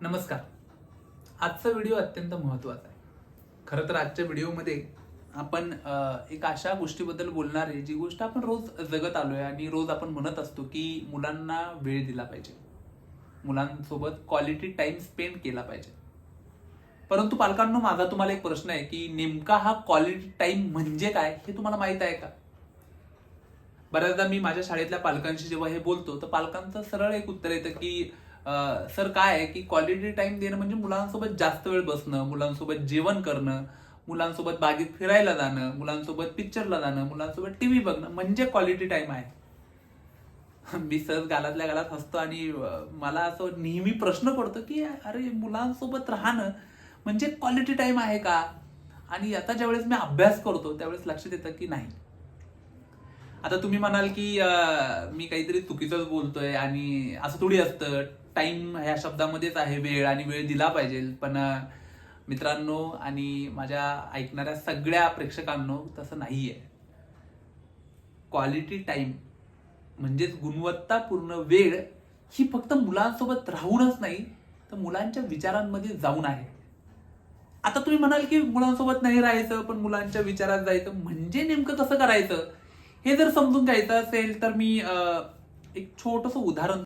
नमस्कार. आजचा व्हिडिओ अत्यंत महत्त्वाचा आहे. खरं तर आजच्या व्हिडिओमध्ये आपण एक अशा गोष्टीबद्दल बोलणार आहे, जी गोष्ट आपण रोज जगत आलोय आणि रोज आपण म्हणत असतो की मुलांना वेळ दिला पाहिजे, मुलांसोबत क्वालिटी टाइम स्पेंड केला पाहिजे. परंतु पालकांनो, माझा तुम्हाला एक प्रश्न आहे की नेमका हा क्वालिटी टाइम म्हणजे काय हे तुम्हाला माहित आहे का? बऱ्याचदा मी माझ्या शाळेतल्या पालकांशी जेव्हा हे बोलतो, तर पालकांचं सरळ एक उत्तर येतं की सर, काय आहे की क्वालिटी टाइम देणं म्हणजे मुलांसोबत जास्त वेळ बसणं, मुलांसोबत जेवण करणं, मुलांसोबत बागेत फिरायला जाणं, मुलांसोबत पिक्चरला जाणं, मुलांसोबत टीव्ही बघणं म्हणजे क्वालिटी टाइम आहे. मी सहज गालातल्या गालात हसतो आणि मला असं नेहमी प्रश्न पडतो की अरे, मुलांसोबत राहणं म्हणजे क्वालिटी टाइम आहे का? आणि आता ज्यावेळेस मी अभ्यास करतो त्यावेळेस लक्षात येतं की नाही. आता तुम्ही म्हणाल की मी काहीतरी चुकीचंच बोलतोय आणि असं थोडी असतं. टाइम ह्या शब्दामध्येच आहे वेळ, आणि वेळ दिला पाहिजे. पण मित्रांनो आणि माझ्या ऐकणाऱ्या सगळ्या प्रेक्षकांनो, तसं नाहीये. क्वालिटी टाइम म्हणजेच गुणवत्तापूर्ण वेळ ही फक्त मुलांसोबत राहूनच नाही, तर मुलांच्या विचारांमध्ये जाऊन आहे. आता तुम्ही म्हणाल की मुलांसोबत नाही राहायचं पण मुलांच्या विचारात जायचं, म्हणजे नेमकं कसं करायचं हे जर समजून घ्यायचं असेल तर मी एक छोटंसं उदाहरण